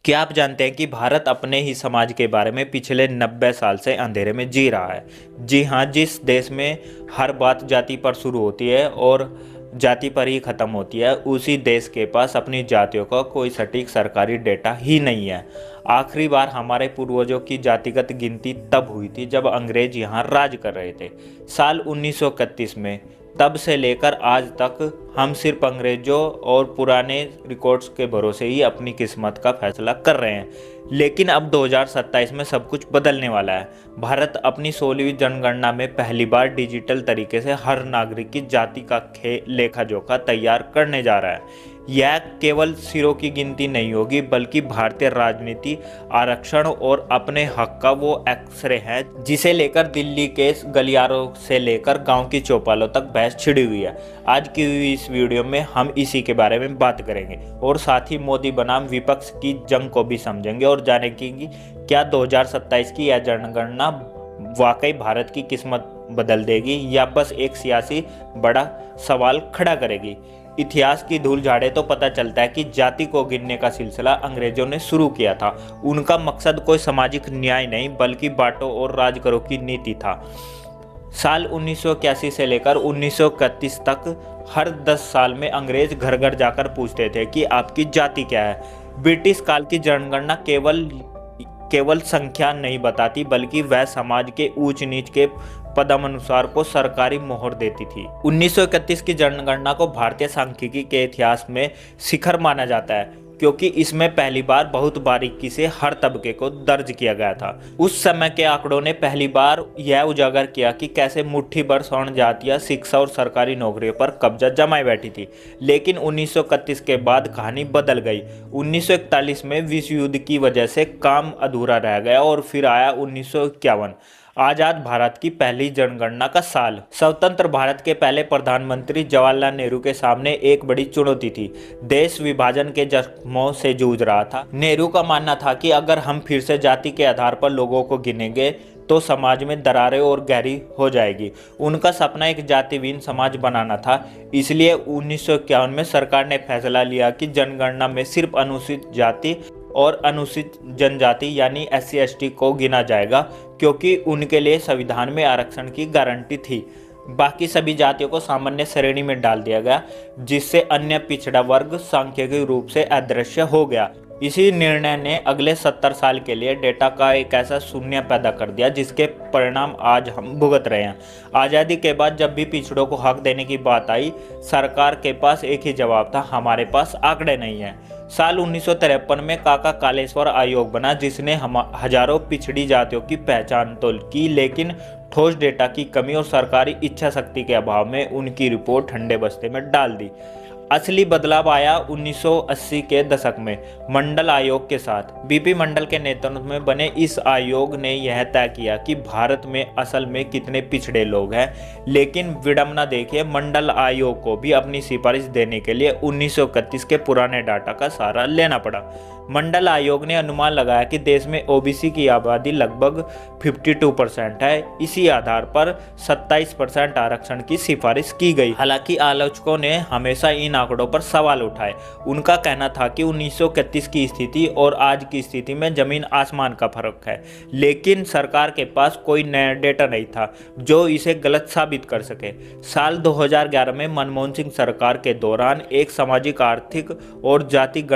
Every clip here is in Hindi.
क्या आप जानते हैं कि भारत अपने ही समाज के बारे में पिछले 90 साल से अंधेरे में जी रहा है। जी हाँ, जिस देश में हर बात जाति पर शुरू होती है और जाति पर ही ख़त्म होती है, उसी देश के पास अपनी जातियों का कोई सटीक सरकारी डेटा ही नहीं है। आखिरी बार हमारे पूर्वजों की जातिगत गिनती तब हुई थी जब अंग्रेज यहाँ राज कर रहे थे, साल 1931 में। तब से लेकर आज तक हम सिर्फ अंग्रेजों और पुराने रिकॉर्ड्स के भरोसे ही अपनी किस्मत का फैसला कर रहे हैं। लेकिन अब 2027 में सब कुछ बदलने वाला है। भारत अपनी 16वीं जनगणना में पहली बार डिजिटल तरीके से हर नागरिक की जाति का लेखा जोखा तैयार करने जा रहा है। यह केवल सिरों की गिनती नहीं होगी, बल्कि भारतीय राजनीति, आरक्षण और अपने हक का वो एक्सरे है जिसे लेकर दिल्ली के गलियारों से लेकर गांव की चौपालों तक बहस छिड़ी हुई है। आज की इस वीडियो में हम इसी के बारे में बात करेंगे और साथ ही मोदी बनाम विपक्ष की जंग को भी समझेंगे और जानेंगे कि क्या 2027 की यह जनगणना वाकई भारत की किस्मत बदल देगी या बस एक सियासी बड़ा सवाल खड़ा करेगी। इतिहास की धूल झाड़े तो पता चलता है कि जाति को गिनने का सिलसिला अंग्रेजों ने शुरू किया था। उनका मकसद कोई सामाजिक न्याय नहीं, बल्कि बांटो और राज करो की नीति था। साल 1981 से लेकर 1931 तक हर 10 साल में अंग्रेज घर घर जाकर पूछते थे कि आपकी जाति क्या है। ब्रिटिश काल की जनगणना केवल संख्या नहीं बताती, बल्कि वह समाज के ऊंच नीच के पदानुसार को सरकारी मोहर देती थी। 1931 की जनगणना को भारतीय सांख्यिकी के इतिहास में शिखर माना जाता है, क्योंकि इसमें पहली बार बहुत बारीकी से हर तबके को दर्ज किया गया था। उस समय के आंकड़ों ने पहली बार यह उजागर किया कि कैसे मुट्ठी भर स्वर्ण जातियां शिक्षा और सरकारी नौकरियों पर कब्जा जमाए बैठी थी। लेकिन 1931 के बाद कहानी बदल गई। 1941 में विश्व युद्ध की वजह से काम अधूरा रह गया और फिर आया 1951, आजाद भारत की पहली जनगणना का साल। स्वतंत्र भारत के पहले प्रधानमंत्री जवाहरलाल नेहरू के सामने एक बड़ी चुनौती थी। देश विभाजन के जख्मों से जूझ रहा था। नेहरू का मानना था कि अगर हम फिर से जाति के आधार पर लोगों को गिनेंगे तो समाज में दरारें और गहरी हो जाएगी। उनका सपना एक जातिहीन समाज बनाना था। इसलिए 1951 में सरकार ने फैसला लिया कि जनगणना में सिर्फ अनुसूचित जाति और अनुसूचित जनजाति यानी SC/ST को गिना जाएगा, क्योंकि उनके लिए संविधान में आरक्षण की गारंटी थी। बाकी सभी जातियों को सामान्य श्रेणी में डाल दिया गया, जिससे अन्य पिछड़ा वर्ग सांख्यिकीय रूप से अदृश्य हो गया। इसी निर्णय ने अगले 70 साल के लिए डेटा का एक ऐसा शून्य पैदा कर दिया जिसके परिणाम आज हम भुगत रहे हैं। आज़ादी के बाद जब भी पिछड़ों को हक देने की बात आई, सरकार के पास एक ही जवाब था, हमारे पास आंकड़े नहीं हैं। साल 1953 में काका कालेश्वर आयोग बना, जिसने हजारों पिछड़ी जातियों की पहचान तो की, लेकिन ठोस डेटा की कमी और सरकारी इच्छा शक्ति के अभाव में उनकी रिपोर्ट ठंडे बस्ते में डाल दी। असली बदलाव आया 1980 के दशक में मंडल आयोग के साथ। बीपी मंडल के नेतृत्व में बने इस आयोग ने यह तय किया कि भारत में असल में कितने पिछड़े लोग हैं। लेकिन विडंबना देखिए, मंडल आयोग को भी अपनी सिफारिश देने के लिए 1931 के पुराने डाटा का सहारा लेना पड़ा। मंडल आयोग ने अनुमान लगाया कि देश में OBC की आबादी लगभग 52% है। इसी आधार पर 27% आरक्षण की सिफारिश की गई। हालांकि आलोचकों ने हमेशा इन आंकड़ों पर सवाल उठाए। उनका कहना था कि 1931 की स्थिति और आज की स्थिति में जमीन आसमान का फर्क है, लेकिन सरकार के पास कोई नया डेटा नहीं था जो इसे गलत साबित कर सके। साल 2011 में मनमोहन सिंह सरकार के दौरान एक सामाजिक, आर्थिक और जाति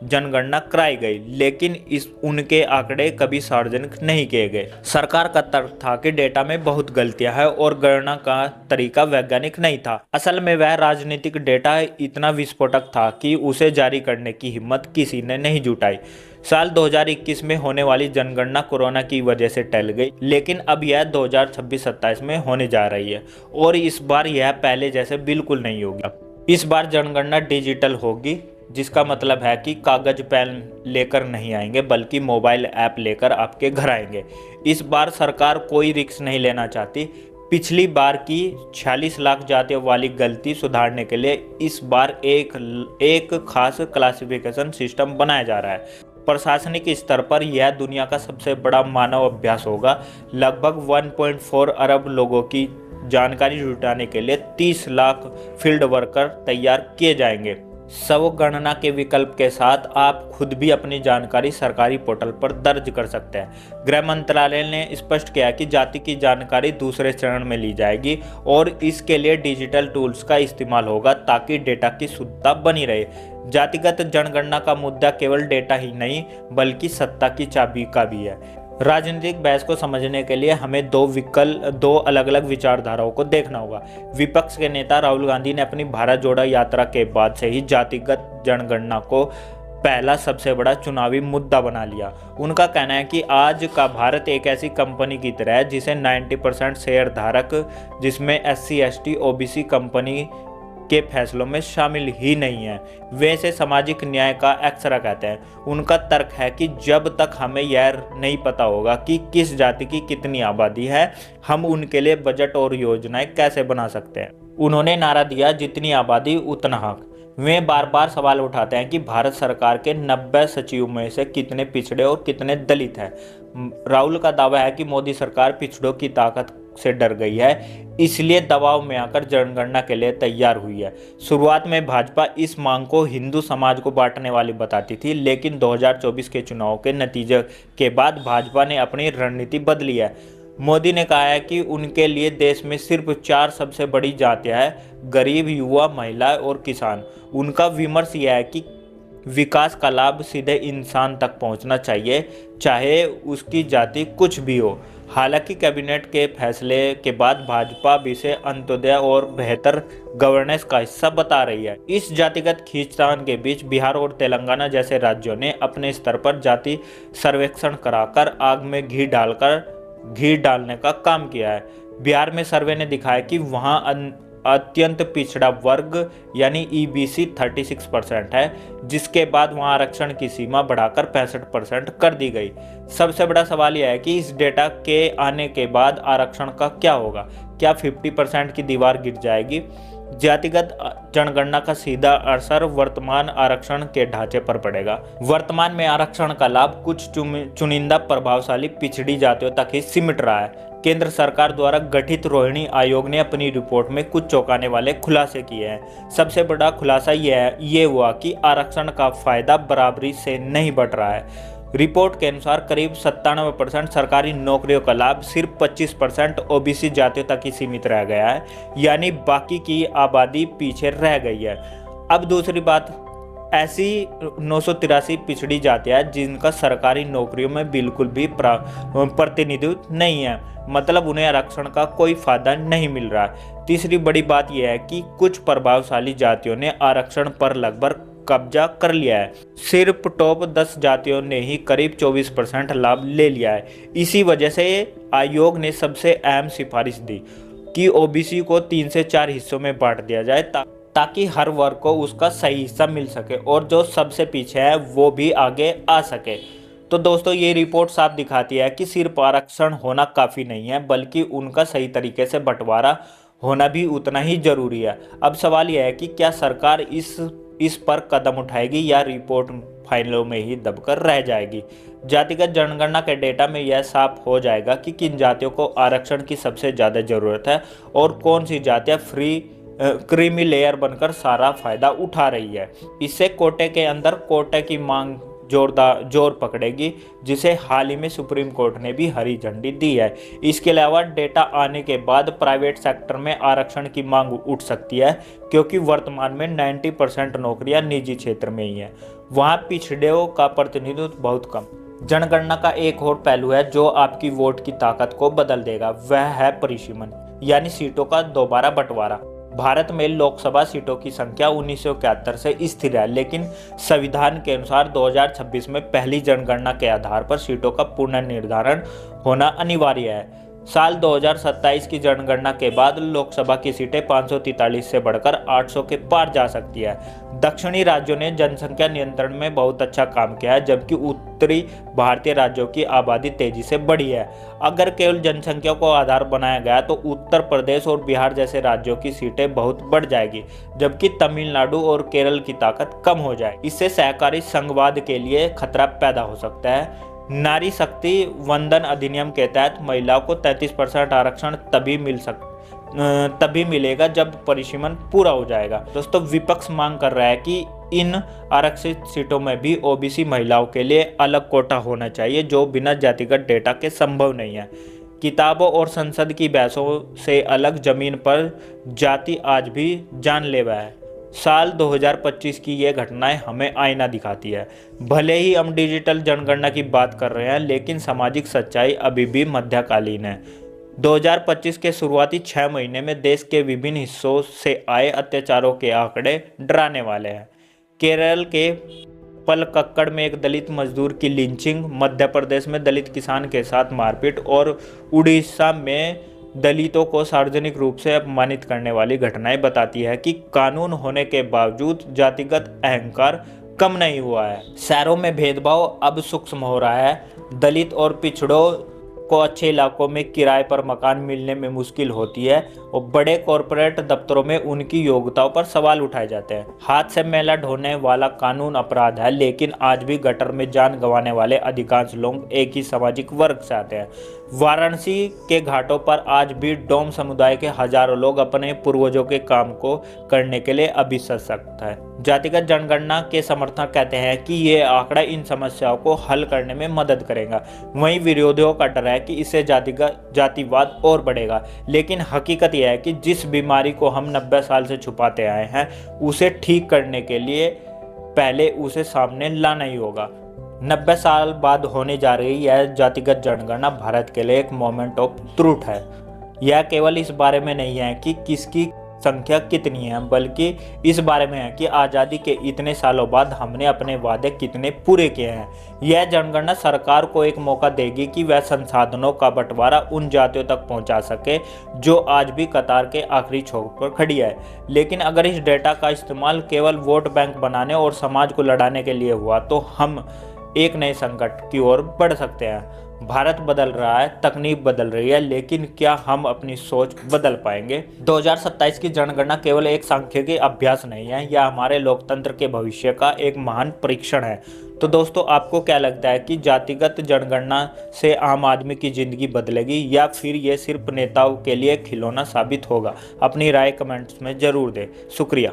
जनगणना कराई गई, लेकिन उनके आंकड़े कभी सार्वजनिक नहीं किए गए। सरकार का तर्क था कि डेटा में बहुत गलतियां हैं और गणना का तरीका वैज्ञानिक नहीं था। असल में वह राजनीतिक डेटा इतना विस्फोटक था कि उसे जारी करने की हिम्मत किसी ने नहीं जुटाई। साल 2021 में होने वाली जनगणना कोरोना की वजह से टल गई, लेकिन अब यह 2026-27 में होने जा रही है और इस बार यह पहले जैसे बिल्कुल नहीं होगी। इस बार जनगणना डिजिटल होगी, जिसका मतलब है कि कागज पेन लेकर नहीं आएंगे, बल्कि मोबाइल ऐप लेकर आपके घर आएंगे। इस बार सरकार कोई रिस्क नहीं लेना चाहती। पिछली बार की 46 लाख जातियों वाली गलती सुधारने के लिए इस बार एक खास क्लासिफिकेशन सिस्टम बनाया जा रहा है। प्रशासनिक स्तर पर यह दुनिया का सबसे बड़ा मानव अभ्यास होगा। लगभग 1.4 अरब लोगों की जानकारी जुटाने के लिए 30 लाख फील्ड वर्कर तैयार किए जाएंगे। स्वगणना के विकल्प के साथ आप खुद भी अपनी जानकारी सरकारी पोर्टल पर दर्ज कर सकते हैं। गृह मंत्रालय ने स्पष्ट किया कि जाति की जानकारी दूसरे चरण में ली जाएगी और इसके लिए डिजिटल टूल्स का इस्तेमाल होगा ताकि डेटा की शुद्धता बनी रहे। जातिगत जनगणना का मुद्दा केवल डेटा ही नहीं बल्कि सत्ता की चाबी का भी है। राजनीतिक बहस को समझने के लिए हमें दो अलग अलग विचारधाराओं को देखना होगा। विपक्ष के नेता राहुल गांधी ने अपनी भारत जोड़ो यात्रा के बाद से ही जातिगत जनगणना को पहला सबसे बड़ा चुनावी मुद्दा बना लिया। उनका कहना है कि आज का भारत एक ऐसी कंपनी की तरह है जिसे 90% शेयर धारक, जिसमें SC ST OBC कंपनी के फैसलों में शामिल ही नहीं है, वे इसे सामाजिक न्याय का एक्सरा कहते हैं। उनका तर्क है कि जब तक हमें यह नहीं पता होगा कि किस जाति की कितनी आबादी है, हम उनके लिए बजट और योजनाएं कैसे बना सकते हैं। उन्होंने नारा दिया, जितनी आबादी उतना हक। वे बार बार सवाल उठाते हैं कि भारत सरकार के 90 सचिवों में से कितने पिछड़े और कितने दलित हैं। राहुल का दावा है कि मोदी सरकार पिछड़ों की ताकत से डर गई है, इसलिए दबाव में आकर जनगणना के लिए तैयार हुई है। शुरुआत में भाजपा इस मांग को हिंदू समाज को बांटने वाली बताती थी, लेकिन 2024 के चुनाव के नतीजे के बाद भाजपा ने अपनी रणनीति बदली है। मोदी ने कहा है कि उनके लिए देश में सिर्फ 4 सबसे बड़ी जातियां हैं, गरीब, युवा, महिला और किसान। उनका विमर्श यह है कि विकास का लाभ सीधे इंसान तक पहुंचना चाहिए, चाहे उसकी जाति कुछ भी हो। हालांकि कैबिनेट के फैसले के बाद भाजपा भी इसे अंत्योदय और बेहतर गवर्नेंस का हिस्सा बता रही है। इस जातिगत खींचतान के बीच बिहार और तेलंगाना जैसे राज्यों ने अपने स्तर पर जाति सर्वेक्षण कराकर आग में घी डालने का काम किया है। बिहार में सर्वे ने दिखाया कि वहां अत्यंत पिछड़ा वर्ग यानी EBC 36% है, जिसके बाद वहां आरक्षण की सीमा बढ़ाकर 65% कर दी गई। सबसे बड़ा सवाल यह है कि इस डेटा के आने के बाद आरक्षण का क्या होगा? क्या 50% की दीवार गिर जाएगी? जातिगत जनगणना का सीधा असर वर्तमान आरक्षण के ढांचे पर पड़ेगा। वर्तमान में आरक्षण का लाभ कुछ चुनिंदा प्रभावशाली पिछड़ी जातियों तक ही सिमट रहा है। केंद्र सरकार द्वारा गठित रोहिणी आयोग ने अपनी रिपोर्ट में कुछ चौंकाने वाले खुलासे किए हैं। सबसे बड़ा खुलासा ये हुआ कि आरक्षण का फायदा बराबरी से नहीं बढ़ रहा है। रिपोर्ट के अनुसार करीब 97% सरकारी नौकरियों का लाभ सिर्फ 25% OBC जातियों तक ही सीमित रह गया है, यानी बाकी की आबादी पीछे रह गई है। अब दूसरी बात, ऐसी 983 पिछड़ी जातियां जिनका सरकारी नौकरियों में बिल्कुल भी प्रतिनिधित्व नहीं है, मतलब उन्हें आरक्षण का कोई फायदा नहीं मिल रहा है। तीसरी बड़ी बात यह है कि कुछ प्रभावशाली जातियों ने आरक्षण पर लगभग कब्जा कर लिया है। सिर्फ टॉप 10 जातियों ने ही करीब 24% लाभ ले लिया है। इसी वजह से आयोग ने सबसे अहम सिफारिश दी कि OBC को 3 से 4 हिस्सों में बांट दिया जाए ताकि हर वर्ग को उसका सही हिस्सा मिल सके और जो सबसे पीछे है वो भी आगे आ सके। तो दोस्तों, ये रिपोर्ट साफ दिखाती है कि सिर्फ आरक्षण होना काफ़ी नहीं है, बल्कि उनका सही तरीके से बंटवारा होना भी उतना ही जरूरी है। अब सवाल यह है कि क्या सरकार इस पर कदम उठाएगी या रिपोर्ट फाइलों में ही दबकर रह जाएगी। जातिगत जनगणना के डेटा में यह साफ हो जाएगा कि किन जातियों को आरक्षण की सबसे ज़्यादा ज़रूरत है और कौन सी जातियाँ क्रीमी लेयर बनकर सारा फायदा उठा रही है। इससे कोटे के अंदर कोटे की मांग जोर पकड़ेगी, जिसे हाल ही में सुप्रीम कोर्ट ने भी हरी झंडी दी है। इसके अलावा डेटा आने के बाद प्राइवेट सेक्टर में आरक्षण की मांग उठ सकती है, क्योंकि वर्तमान में 90% नौकरियां निजी क्षेत्र में ही है। वहां पिछड़ों का प्रतिनिधित्व बहुत कम। जनगणना का एक और पहलू है जो आपकी वोट की ताकत को बदल देगा, वह है परिसीमन यानी सीटों का दोबारा बंटवारा। भारत में लोकसभा सीटों की संख्या 1971 से स्थिर है, लेकिन संविधान के अनुसार 2026 में पहली जनगणना के आधार पर सीटों का पुनर्निर्धारण होना अनिवार्य है। साल 2027 की जनगणना के बाद लोकसभा की सीटें 543 से बढ़कर 800 के पार जा सकती है। दक्षिणी राज्यों ने जनसंख्या नियंत्रण में बहुत अच्छा काम किया है, जबकि उत्तरी भारतीय राज्यों की आबादी तेजी से बढ़ी है। अगर केवल जनसंख्या को आधार बनाया गया तो उत्तर प्रदेश और बिहार जैसे राज्यों की सीटें बहुत बढ़ जाएगी, जबकि तमिलनाडु और केरल की ताकत कम हो जाए। इससे सहकारी संघवाद के लिए खतरा पैदा हो सकता है। नारी शक्ति वंदन अधिनियम के तहत महिलाओं को 33% आरक्षण तभी मिलेगा जब परिसीमन पूरा हो जाएगा। दोस्तों, विपक्ष मांग कर रहा है कि इन आरक्षित सीटों में भी ओबीसी महिलाओं के लिए अलग कोटा होना चाहिए, जो बिना जातिगत डेटा के संभव नहीं है। किताबों और संसद की बहसों से अलग जमीन पर जाति आज भी जानलेवा है। साल 2025 की ये घटनाएं हमें आईना दिखाती है। भले ही हम डिजिटल जनगणना की बात कर रहे हैं, लेकिन सामाजिक सच्चाई अभी भी मध्यकालीन है। 2025 के शुरुआती 6 महीने में देश के विभिन्न हिस्सों से आए अत्याचारों के आंकड़े डराने वाले हैं। केरल के पलक्कड़ में एक दलित मजदूर की लिंचिंग, मध्य प्रदेश में दलित किसान के साथ मारपीट और उड़ीसा में दलितों को सार्वजनिक रूप से अपमानित करने वाली घटनाएं बताती है कि कानून होने के बावजूद जातिगत अहंकार कम नहीं हुआ है। शहरों में भेदभाव अब सूक्ष्म हो रहा है। दलित और पिछड़ों को अच्छे इलाकों में किराए पर मकान मिलने में मुश्किल होती है और बड़े कॉरपोरेट दफ्तरों में उनकी योग्यताओं पर सवाल उठाए जाते हैं। हाथ से मैला ढोने वाला कानून अपराध है, लेकिन आज भी गटर में जान गंवाने वाले अधिकांश लोग एक ही सामाजिक वर्ग से आते हैं। वाराणसी के घाटों पर आज भी डोम समुदाय के हजारों लोग अपने पूर्वजों के काम को करने के लिए अभी सशक्त है। जातिगत जनगणना के समर्थक कहते हैं कि ये आंकड़ा इन समस्याओं को हल करने में मदद करेगा। वहीं विरोधियों का डर है कि इससे जातिवाद और बढ़ेगा। लेकिन हकीकत यह है कि जिस बीमारी को हम 90 साल से छुपाते आए हैं, उसे ठीक करने के लिए पहले उसे सामने लाना ही होगा। 90 साल बाद होने जा रही यह जातिगत जनगणना भारत के लिए एक मोमेंट ऑफ ट्रूथ है। यह केवल इस बारे में नहीं है कि किसकी संख्या कितनी है, बल्कि इस बारे में है कि आज़ादी के इतने सालों बाद हमने अपने वादे कितने पूरे किए हैं। यह जनगणना सरकार को एक मौका देगी कि वह संसाधनों का बंटवारा उन जातियों तक पहुंचा सके जो आज भी कतार के आखिरी छोर पर खड़ी है। लेकिन अगर इस डेटा का इस्तेमाल केवल वोट बैंक बनाने और समाज को लड़ाने के लिए हुआ तो हम एक नए संकट की ओर बढ़ सकते हैं। भारत बदल रहा है, तकनीक बदल रही है, लेकिन क्या हम अपनी सोच बदल पाएंगे? 2027 की जनगणना केवल एक सांख्यिकी अभ्यास नहीं है, यह हमारे लोकतंत्र के भविष्य का एक महान परीक्षण है। तो दोस्तों, आपको क्या लगता है कि जातिगत जनगणना से आम आदमी की जिंदगी बदलेगी या फिर ये सिर्फ नेताओं के लिए खिलौना साबित होगा? अपनी राय कमेंट्स में जरूर दें। शुक्रिया।